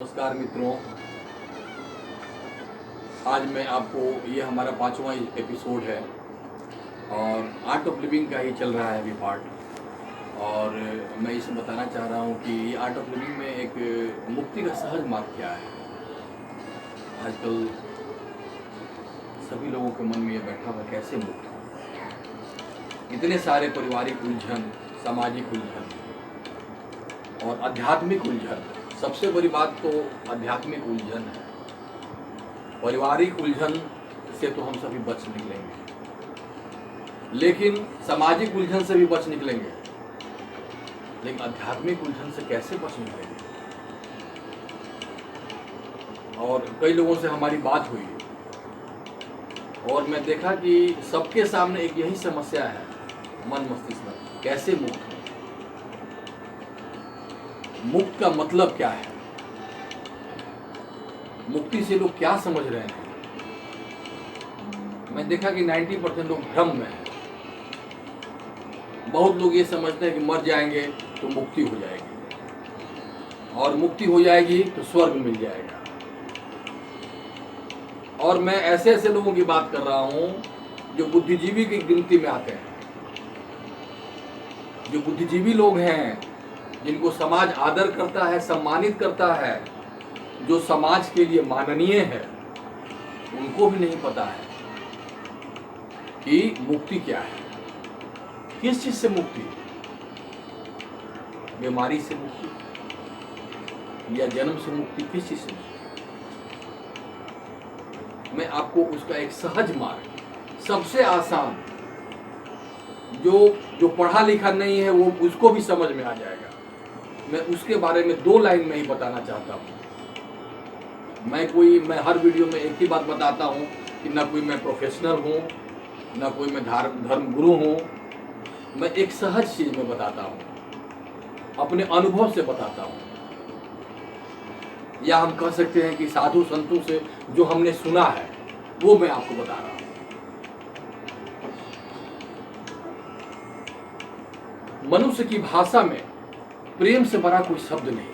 नमस्कार मित्रों। आज मैं आपको ये हमारा 5वां एपिसोड है और आर्ट ऑफ लिविंग का ही चल रहा है अभी पार्ट। और मैं इसे बताना चाह रहा हूँ कि आर्ट ऑफ लिविंग में एक मुक्ति का सहज मार्ग क्या है। आजकल सभी लोगों के मन में ये बैठा हुआ कैसे मुक्त हो। इतने सारे पारिवारिक उलझन, सामाजिक उलझन और आध्यात्मिक उलझन। सबसे बड़ी बात तो आध्यात्मिक उलझन है। पारिवारिक उलझन से तो हम सभी बच निकलेंगे, लेकिन सामाजिक उलझन से भी बच निकलेंगे, लेकिन आध्यात्मिक उलझन से कैसे बच निकलेंगे। और कई लोगों से हमारी बात हुई और मैं देखा कि सबके सामने एक यही समस्या है मन मस्तिष्क में, कैसे मुक्त हो। मुक्त का मतलब क्या है, मुक्ति से लोग क्या समझ रहे हैं। मैं देखा कि 90% लोग भ्रम में हैं। बहुत लोग ये समझते हैं कि मर जाएंगे तो मुक्ति हो जाएगी और मुक्ति हो जाएगी तो स्वर्ग मिल जाएगा। और मैं ऐसे ऐसे लोगों की बात कर रहा हूं जो बुद्धिजीवी की गिनती में आते हैं, जो बुद्धिजीवी लोग हैं, जिनको समाज आदर करता है, सम्मानित करता है, जो समाज के लिए माननीय है, उनको भी नहीं पता है कि मुक्ति क्या है। किस चीज से मुक्ति, बीमारी से मुक्ति या जन्म से मुक्ति, किस चीज से मुक्ति। मैं आपको उसका एक सहज मार्ग, सबसे आसान, जो पढ़ा लिखा नहीं है वो उसको भी समझ में आ जाएगा, मैं उसके बारे में 2 लाइन में ही बताना चाहता हूँ। मैं हर वीडियो में एक ही बात बताता हूँ कि ना कोई मैं प्रोफेशनल हूँ, ना कोई मैं धर्म गुरु हूँ। मैं एक सहज चीज में बताता हूँ, अपने अनुभव से बताता हूँ, या हम कह सकते हैं कि साधु संतों से जो हमने सुना है वो मैं आपको बता रहा हूँ। मनुष्य की भाषा में प्रेम से बड़ा कोई शब्द नहीं।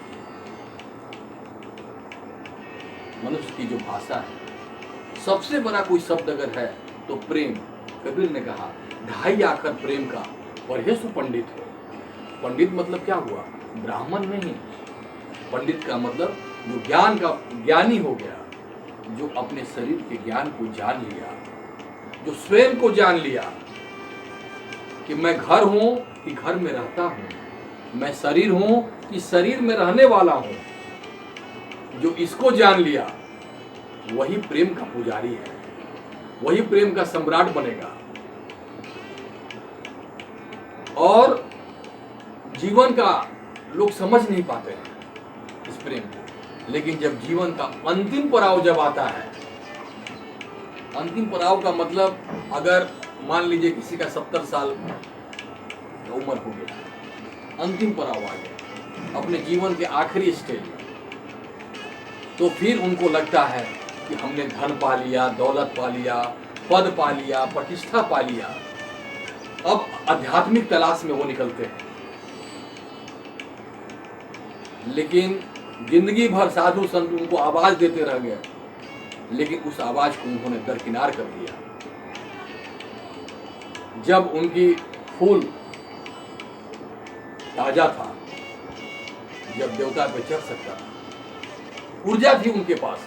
मनुष्य की जो भाषा है, सबसे बड़ा कोई शब्द अगर है तो प्रेम। कबीर ने कहा, ढाई आखर प्रेम का पढ़े सो पंडित हो। पंडित मतलब क्या हुआ, ब्राह्मण नहीं। पंडित का मतलब जो ज्ञान का ज्ञानी हो गया, जो अपने शरीर के ज्ञान को जान लिया, जो स्वयं को जान लिया कि मैं घर हूं कि घर में रहता हूं, मैं शरीर हूं कि शरीर में रहने वाला हूं। जो इसको जान लिया वही प्रेम का पुजारी है, वही प्रेम का सम्राट बनेगा। और जीवन का लोग समझ नहीं पाते हैं इस प्रेम को, लेकिन जब जीवन का अंतिम पड़ाव जब आता है, अंतिम पड़ाव का मतलब अगर मान लीजिए किसी का 70 साल उम्र हो गया, अंतिम पड़ाव आ गया अपने जीवन के आखिरी स्टेज में, तो फिर उनको लगता है कि हमने धन पा लिया, दौलत पा लिया, पद पा लिया, प्रतिष्ठा पा लिया। अब आध्यात्मिक तलाश में वो निकलते हैं, लेकिन जिंदगी भर साधु संत उनको आवाज देते रह गए, लेकिन उस आवाज को उन्होंने दरकिनार कर दिया। जब उनकी फूल ताजा था, जब देवता पे चढ़ सकता था, ऊर्जा थी उनके पास,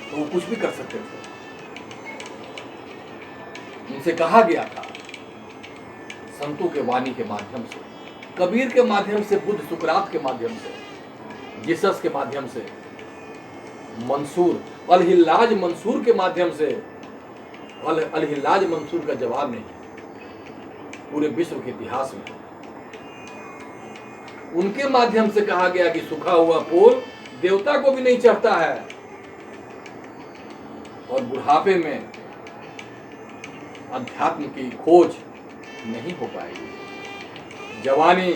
तो वो कुछ भी कर सकते थे। उनसे कहा गया था संतों के वाणी के माध्यम से, कबीर के माध्यम से, बुद्ध सुकरात के माध्यम से, जीसस के माध्यम से, मंसूर अल-हिल्लाज मंसूर के माध्यम से। अल-हिल्लाज मंसूर का जवाब नहीं पूरे विश्व के इतिहास में। उनके माध्यम से कहा गया कि सूखा हुआ फूल देवता को भी नहीं चढ़ता है, और बुढ़ापे में अध्यात्म की खोज नहीं हो पाएगी। जवानी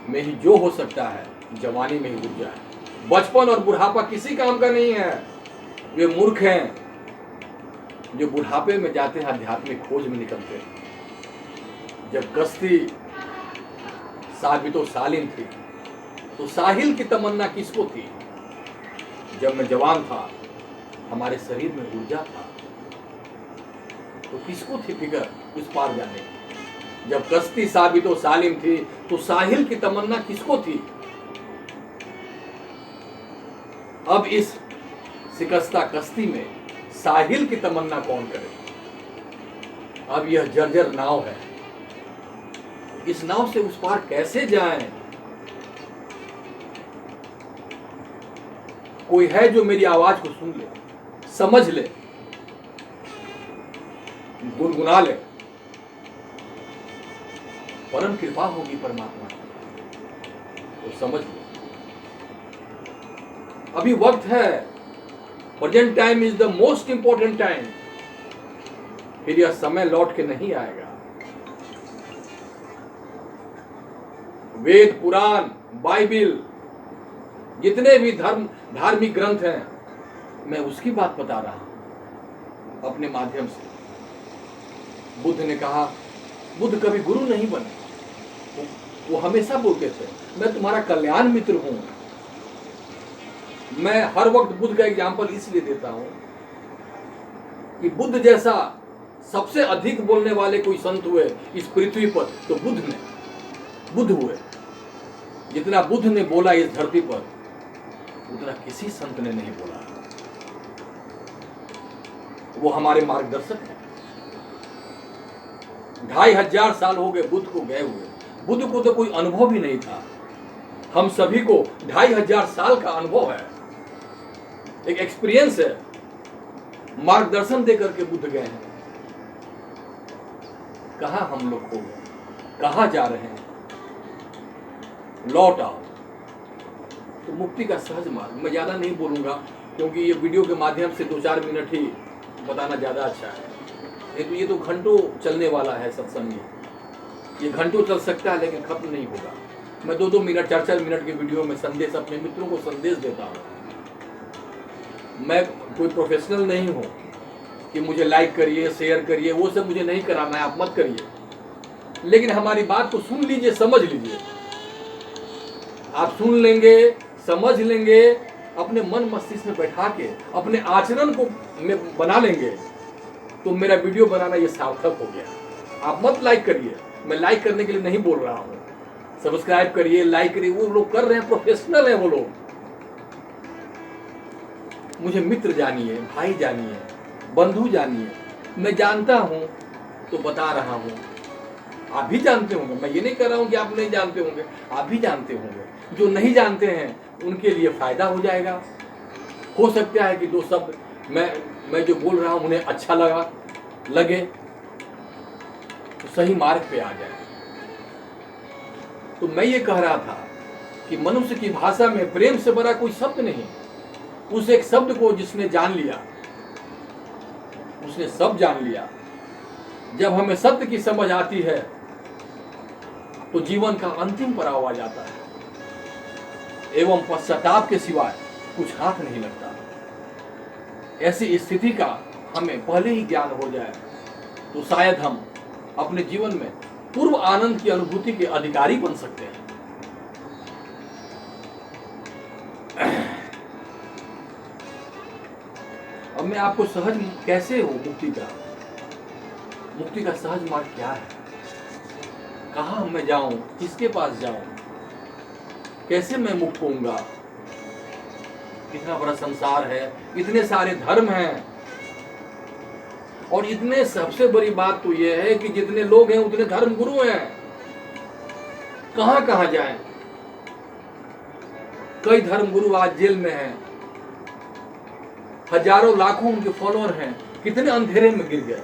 में ही जो हो सकता है, जवानी में ही ऊर्जा है। बचपन और बुढ़ापा किसी काम का नहीं है। वे मूर्ख हैं जो बुढ़ापे में जाते हैं, आध्यात्मिक खोज में निकलते हैं। जब गस्ती साबितो सालिम थी, तो साहिल की तमन्ना किसको थी? जब मैं जवान था, हमारे शरीर में ऊर्जा था, तो किसको थी फिक्र उस पार जाने की? जब कश्ती साबित और सालिम थी, तो साहिल की तमन्ना किसको थी? अब इस शिकस्ता कश्ती में साहिल की तमन्ना कौन करे? अब यह जर्जर नाव है, इस नाव से उस पार कैसे जाएं? कोई है जो मेरी आवाज को सुन ले, समझ ले, गुनगुना ले। परम कृपा होगी परमात्मा की, तो समझ ले। अभी वक्त है, present time is the most important time. फिर यह समय लौट के नहीं आएगा। वेद, पुराण, बाइबिल, जितने भी धार्मिक ग्रंथ हैं, मैं उसकी बात बता रहा हूं अपने माध्यम से। बुद्ध ने कहा, बुद्ध कभी गुरु नहीं बने, वो हमेशा बोलते थे, मैं तुम्हारा कल्याण मित्र हूं। मैं हर वक्त बुद्ध का एग्जाम्पल इसलिए देता हूं कि बुद्ध जैसा सबसे अधिक बोलने वाले कोई संत हुए इस पृथ्वी पर, तो बुद्ध हुए। जितना बुद्ध ने बोला इस धरती पर, उतना किसी संत ने नहीं बोला। वो हमारे मार्गदर्शक हैं। 2500 साल हो गए बुद्ध को गए हुए। बुद्ध को तो कोई अनुभव भी नहीं था। हम सभी को 2500 साल का अनुभव है, एक एक्सपीरियंस है। मार्गदर्शन देकर के बुद्ध गए हैं। कहां हम लोग खो गए, कहां जा रहे हैं? लौट आओ। तो मुक्ति का सहज मार्ग, मैं ज्यादा नहीं बोलूंगा क्योंकि ये वीडियो के माध्यम से 2-4 मिनट ही बताना ज्यादा अच्छा है। ये तो घंटों चलने वाला है सत्संग। ये घंटों चल सकता है लेकिन खत्म नहीं होगा। मैं 2-2 मिनट 4-4 मिनट के वीडियो में संदेश अपने मित्रों को संदेश देता हूँ। मैं कोई प्रोफेशनल नहीं हूँ कि मुझे लाइक करिए, शेयर करिए, वो सब मुझे नहीं कराना है, आप मत करिए। लेकिन हमारी बात को सुन लीजिए, समझ लीजिए। आप सुन लेंगे, समझ लेंगे, अपने मन मस्तिष्क में बैठा के अपने आचरण को में बना लेंगे, तो मेरा वीडियो बनाना ये सार्थक हो गया। आप मत लाइक करिए, मैं लाइक करने के लिए नहीं बोल रहा हूँ। सब्सक्राइब करिए, लाइक करिए, वो लोग कर रहे हैं, प्रोफेशनल है वो लोग। मुझे मित्र जानिए, भाई जानिए, बंधु जानिए। मैं जानता हूं तो बता रहा हूं। आप भी जानते होंगे, मैं ये नहीं कर रहा हूं कि आप नहीं जानते होंगे, आप भी जानते होंगे। जो नहीं जानते हैं उनके लिए फायदा हो जाएगा। हो सकता है कि 2 शब्द मैं जो बोल रहा हूं उन्हें अच्छा लगे, तो सही मार्ग पे आ जाए। तो मैं ये कह रहा था कि मनुष्य की भाषा में प्रेम से बड़ा कोई शब्द नहीं। उस एक शब्द को जिसने जान लिया, उसने सब जान लिया। जब हमें सत्य की समझ आती है तो जीवन का अंतिम पड़ाव आ जाता है, एवं पश्चाताप के सिवाय कुछ हाथ नहीं लगता। ऐसी स्थिति का हमें पहले ही ज्ञान हो जाए तो शायद हम अपने जीवन में पूर्व आनंद की अनुभूति के अधिकारी बन सकते हैं। अब मैं आपको सहज कैसे हो मुक्ति का सहज मार्ग क्या है? कहां मैं जाऊं, किसके पास जाऊं, कैसे मैं मुक्त होऊंगा? इतना बड़ा संसार है, इतने सारे धर्म हैं, और इतने सबसे बड़ी बात तो यह है कि जितने लोग हैं उतने धर्म गुरु हैं। कहां कहां जाएं? कई धर्म गुरु आज जेल में हैं, हजारों लाखों उनके फॉलोअर हैं, कितने अंधेरे में गिर गए।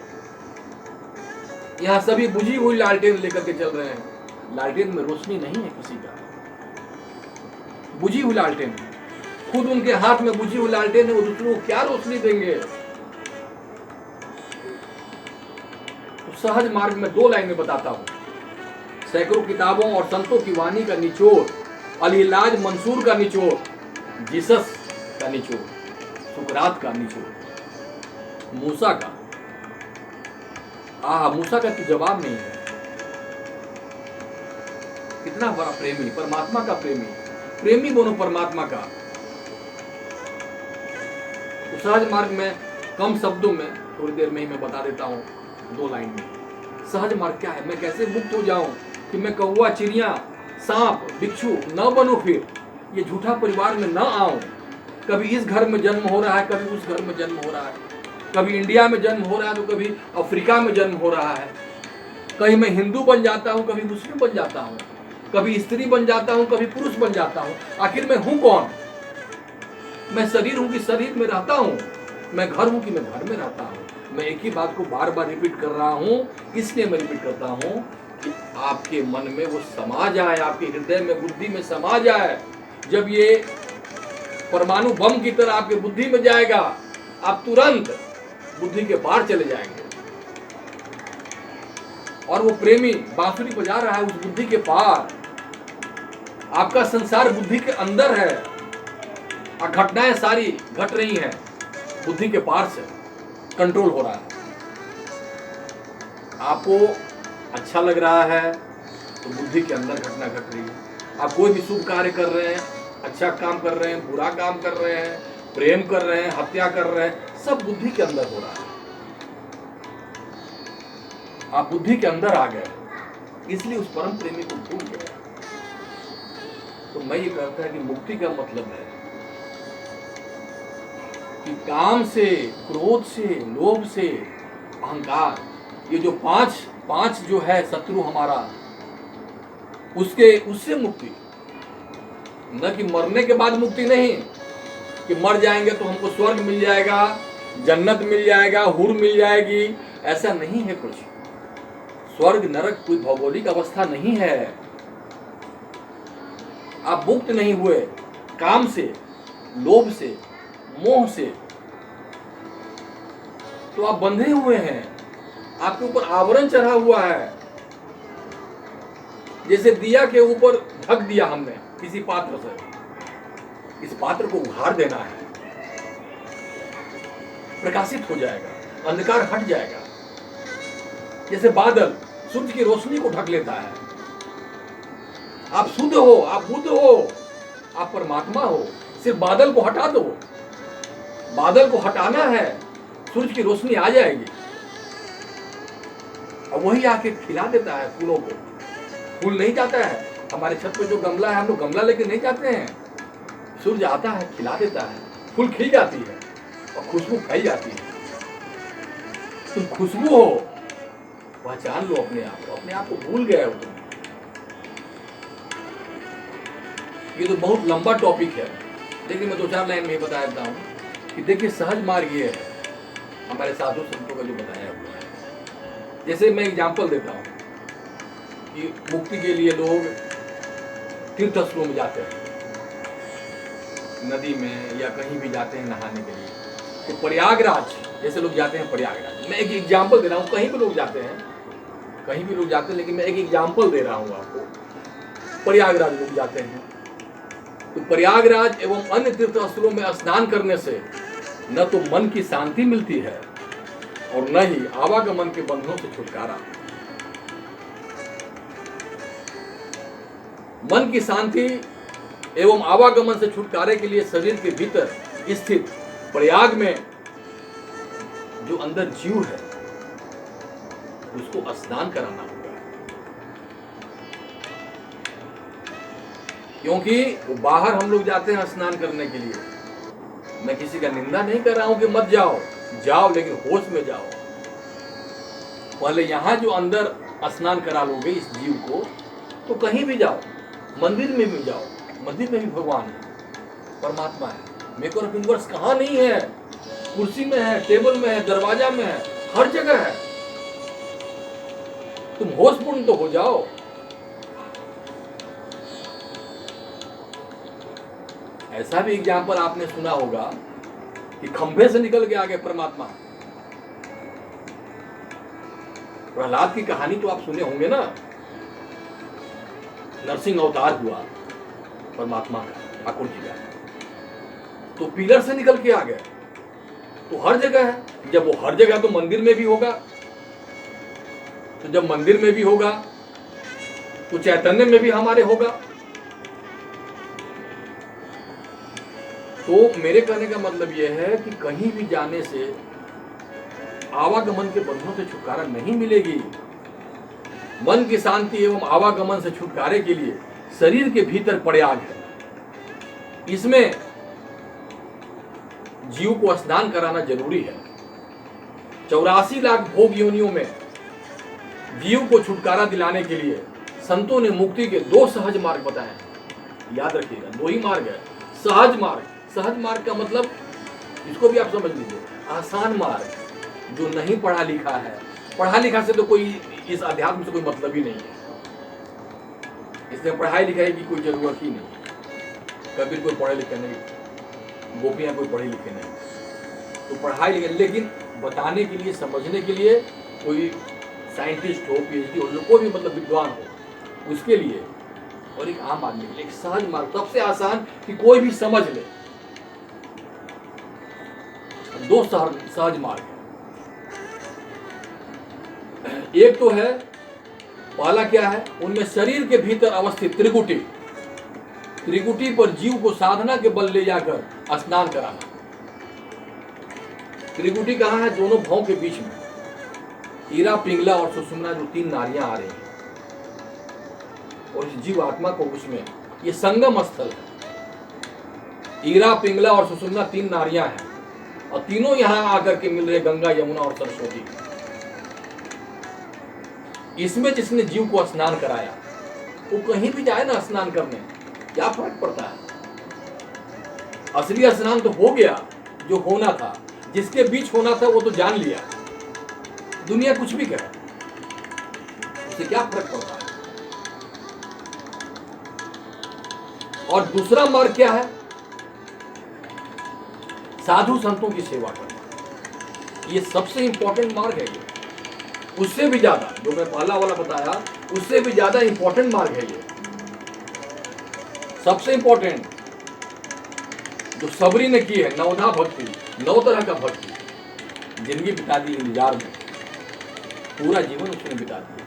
यहां सभी बुझी हुई लालटेन लेकर के चल रहे हैं। लालटेन में रोशनी नहीं है किसी का, बुझी हुई लालटेन। खुद उनके हाथ में बुझी हुई लालटेन है, वो दूसरों को क्या रोशनी देंगे? तो सहज मार्ग में 2 लाइन में बताता हूं। सैकड़ों किताबों और संतों की वाणी का निचोड़, अल-इलाज मंसूर का निचोड़, जीसस का निचोड़, सुकरात का निचोड़, मूसा का। मूसा का तो जवाब नहीं है। कितना बड़ा प्रेमी, परमात्मा का प्रेमी, प्रेमी बनो परमात्मा का। तो सहज मार्ग में कम शब्दों में थोड़ी देर में ही मैं बता देता हूँ, 2 लाइन में। सहज मार्ग क्या है? मैं कैसे मुक्त हो जाऊं कि मैं कौवा, चिड़िया, सांप, बिच्छू न बनूं, फिर ये झूठा परिवार में न आऊं। कभी इस घर में जन्म हो रहा है, कभी उस घर में जन्म हो रहा है, कभी इंडिया में जन्म हो रहा है तो कभी अफ्रीका में जन्म हो रहा है। कहीं मैं हिंदू बन जाता हूं, कभी मुस्लिम बन जाता हूं, कभी स्त्री बन जाता हूं, कभी पुरुष बन जाता हूं। आखिर मैं हूं कौन? मैं शरीर हूं कि शरीर में रहता हूं? मैं घर हूं कि मैं घर में रहता हूं? मैं एक ही बात को बार बार रिपीट कर रहा हूं, इसलिए मैं रिपीट करता हूं कि आपके मन में वो समा जाए, आपके हृदय में, बुद्धि में समा जाए। जब ये परमाणु बम की तरह आपके बुद्धि में जाएगा, आप तुरंत बुद्धि के पार चले जाएंगे। और वो प्रेमी बांसुरी बजा रहा है उस बुद्धि के पार। आपका संसार बुद्धि के अंदर है और घटनाएं सारी घट रही हैं बुद्धि के पार से, कंट्रोल हो रहा है। आपको अच्छा लग रहा है तो बुद्धि के अंदर घटना घट रही है। आप कोई भी शुभ कार्य कर रहे हैं, अच्छा काम कर रहे हैं, बुरा काम कर रहे हैं, प्रेम कर रहे हैं, हत्या कर रहे हैं, सब बुद्धि के अंदर हो रहा है। आप बुद्धि के अंदर आ गए, इसलिए उस परम प्रेमी को भूल गए। तो मैं ये कहता है कि मुक्ति का मतलब है कि काम से, क्रोध से, लोभ से, अहंकार, ये जो पांच जो है शत्रु हमारा, उससे मुक्ति। न कि मरने के बाद मुक्ति नहीं, कि मर जाएंगे तो हमको स्वर्ग मिल जाएगा, जन्नत मिल जाएगा, हुर मिल जाएगी, ऐसा नहीं है कुछ। स्वर्ग नरक कोई भौगोलिक अवस्था नहीं है। आप मुक्त नहीं हुए काम से, लोभ से, मोह से, तो आप बंधे हुए हैं। आपके ऊपर आवरण चढ़ा हुआ है। जैसे दिया के ऊपर ढक दिया हमने किसी पात्र से, इस पात्र को उघाड़ देना है, प्रकाशित हो जाएगा, अंधकार हट जाएगा। जैसे बादल सूरज की रोशनी को ढक लेता है। आप शुद्ध हो, आप बुद्ध हो, आप परमात्मा हो, सिर्फ बादल को हटा दो। बादल को हटाना है, सूरज की रोशनी आ जाएगी और वही आके खिला देता है फूलों को। फूल नहीं जाता है, हमारे छत पे जो गमला है, हम लोग गमला लेके नहीं जाते हैं। सूरज आता है, खिला देता है, फूल खिल जाती है और खुशबू फैल जाती है। तुम खुशबू हो, पहचान लो अपने आप को। अपने आप को भूल गए हो तुम। ये तो बहुत लंबा टॉपिक है, लेकिन मैं 2-4 लाइन में ही बता देता हूँ कि देखिए सहज मार्ग ये है हमारे साधु संतों का जो बताया हुआ है। जैसे मैं एग्जाम्पल देता हूँ कि मुक्ति के लिए लोग तीर्थ स्थलों में जाते हैं, नदी में या कहीं भी जाते हैं नहाने के लिए। तो प्रयागराज जैसे लोग जाते हैं, प्रयागराज, मैं एक एग्जाम्पल दे रहा हूँ। कहीं भी लोग जाते हैं, कहीं भी लोग जाते हैं, लेकिन मैं एक एग्जाम्पल दे रहा हूँ आपको। प्रयागराज लोग जाते हैं, तो प्रयागराज एवं अन्य तीर्थ स्थलों में स्नान करने से न तो मन की शांति मिलती है और न ही आवागमन के बंधनों से छुटकारा। मन की शांति एवं आवागमन से छुटकारे के लिए शरीर के भीतर स्थित प्रयाग में जो अंदर जीव है उसको स्नान कराना होगा, क्योंकि वो बाहर हम लोग जाते हैं स्नान करने के लिए। मैं किसी का निंदा नहीं कर रहा हूं कि मत जाओ, जाओ, लेकिन होश में जाओ। पहले यहां जो अंदर स्नान करा लोगे इस जीव को, तो कहीं भी जाओ, मंदिर में भी जाओ, मंदिर में भी भगवान है, परमात्मा है। मेकर ऑफ यूनिवर्स कहाँ नहीं है? कुर्सी में है, टेबल में है, दरवाजा में है, हर जगह है। तुम होशपूर्ण तो हो जाओ। ऐसा भी एग्जाम्पल आपने सुना होगा कि खंभे से निकल के आ गए परमात्मा। प्रहलाद की कहानी तो आप सुने होंगे ना, नरसिंह अवतार हुआ परमात्मा का, ठाकुर जी का, तो पिलर से निकल के आ गए। तो हर जगह है। जब वो हर जगह, तो मंदिर में भी होगा। तो जब मंदिर में भी होगा तो चैतन्य में भी हमारे होगा। तो मेरे कहने का मतलब यह है कि कहीं भी जाने से आवागमन के बंधनों से छुटकारा नहीं मिलेगी। मन की शांति एवं आवागमन से छुटकारे के लिए शरीर के भीतर प्रयाग है। इसमें जीव को स्नान कराना जरूरी है। 84 लाख भोग योनियों में जीव को छुटकारा दिलाने के लिए संतों ने मुक्ति के 2 सहज मार्ग बताए हैं। याद रखिएगा, 2 ही मार्ग है। सहज मार्ग, सहज मार्ग का मतलब इसको भी आप समझ लीजिए, आसान मार्ग। जो नहीं पढ़ा लिखा है, पढ़ा लिखा से तो कोई इस अध्यात्म से कोई मतलब ही नहीं है, इसलिए पढ़ाई लिखाई की कोई जरूरत ही नहीं। कबीर कोई पढ़े लिखे नहीं, गोपियां कोई पढ़े लिखे नहीं, तो पढ़ाई लिखे, लेकिन बताने के लिए, समझने के लिए कोई साइंटिस्ट हो, पीएचडी हो, जो कोई भी मतलब विद्वान हो, उसके लिए और एक आम आदमी के लिए एक सहज मार्ग, सबसे आसान कि कोई भी समझ ले। 2 सहज मार्ग है। एक तो है, पहला क्या है, उनमें शरीर के भीतर अवस्थित त्रिकुटी, त्रिकुटी पर जीव को साधना के बल ले जाकर स्नान कराना। त्रिकुटी कहाँ है? दोनों भावों के बीच में, ईरा, पिंगला और सुषुम्ना, जो 3 नाड़ियां आ रही हैं, और इस जीव आत्मा को उसमें, ये संगम स्थल है। ईरा, पिंगला और सुषुम्ना 3 नाड़ियां हैं, और तीनों यहां आकर के मिल रहे, गंगा, यमुना और सरस्वती। इसमें जिसने जीव को स्नान कराया, वो कहीं भी जाए ना स्नान करने, क्या फर्क पड़ता है? असली स्नान तो हो गया, जो होना था, जिसके बीच होना था वो तो जान लिया। दुनिया कुछ भी करे, उसे क्या फर्क पड़ता है? और दूसरा मार्ग क्या है? साधु संतों की सेवा करना। ये सबसे इंपॉर्टेंट मार्ग है। ये उससे भी ज्यादा, जो मैं पहला वाला बताया, उससे भी ज्यादा इंपॉर्टेंट मार्ग है ये। सबसे इंपॉर्टेंट जो सबरी ने की है, 9धा भक्ति, 9 तरह का भक्ति, जिंदगी बिता दी इंतजार में, पूरा जीवन उसने बिता दिया।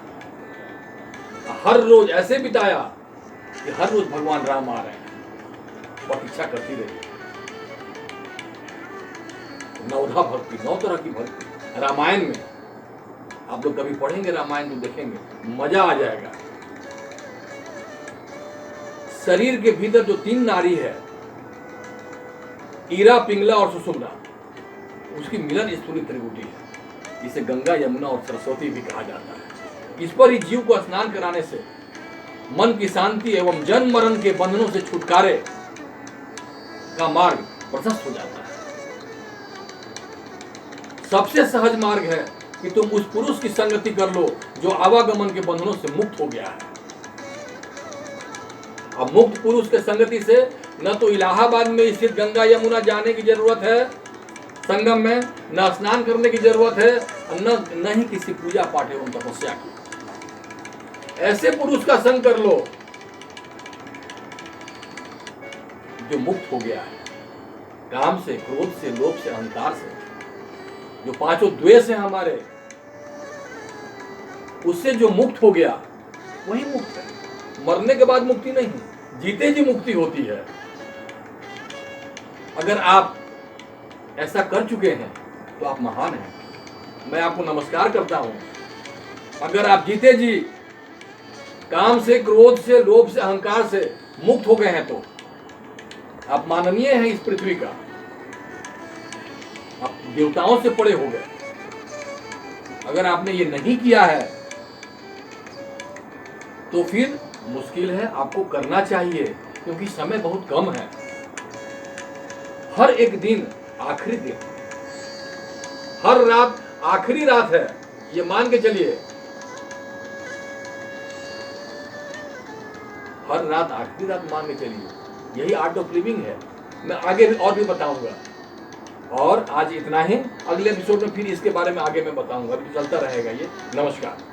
हर रोज ऐसे बिताया कि हर रोज भगवान राम आ रहे हैं, प्रतीक्षा करती रही। 9धा भक्ति, 9 तरह की भक्ति। रामायण में आप लोग कभी पढ़ेंगे रामायण तो देखेंगे, मजा आ जाएगा। शरीर के भीतर जो 3 नाड़ी है, ईरा, पिंगला और सुषुम्ना, उसकी मिलन स्थूली त्रिकुटी है। इसे गंगा, यमुना और सरस्वती भी कहा जाता है। इस पर ही जीव को स्नान कराने से मन की शांति एवं जन्म मरण के बंधनों से छुटकारे का मार्ग प्रशस्त हो जाता है। सबसे सहज मार्ग है कि तुम उस पुरुष की संगति कर लो जो आवागमन के बंधनों से मुक्त हो गया है। अब मुक्त पुरुष के संगति से न तो इलाहाबाद में स्थित गंगा यमुना जाने की जरूरत है संगम में, न स्नान करने की जरूरत है, न ही किसी पूजा पाठ एवं तपस्या की। ऐसे पुरुष का संग कर लो जो मुक्त हो गया है काम से, क्रोध से, लोभ से, अहंकार से, जो 5 द्वेष है हमारे, उससे जो मुक्त हो गया वही मुक्त है। मरने के बाद मुक्ति नहीं, जीते जी मुक्ति होती है। अगर आप ऐसा कर चुके हैं तो आप महान हैं, मैं आपको नमस्कार करता हूं। अगर आप जीते जी काम से, क्रोध से, लोभ से, अहंकार से मुक्त हो गए हैं तो आप माननीय हैं इस पृथ्वी का, आप देवताओं से परे हो गए। अगर आपने ये नहीं किया है तो फिर मुश्किल है, आपको करना चाहिए, क्योंकि समय बहुत कम है। हर एक दिन आखिरी दिन, हर रात आखिरी रात है, ये मान के चलिए। हर रात आखिरी रात मान के चलिए, यही आर्ट ऑफ लिविंग है। मैं आगे भी और भी बताऊंगा, और आज इतना ही। अगले एपिसोड में फिर इसके बारे में आगे मैं बताऊंगा, अभी चलता रहेगा ये। नमस्कार।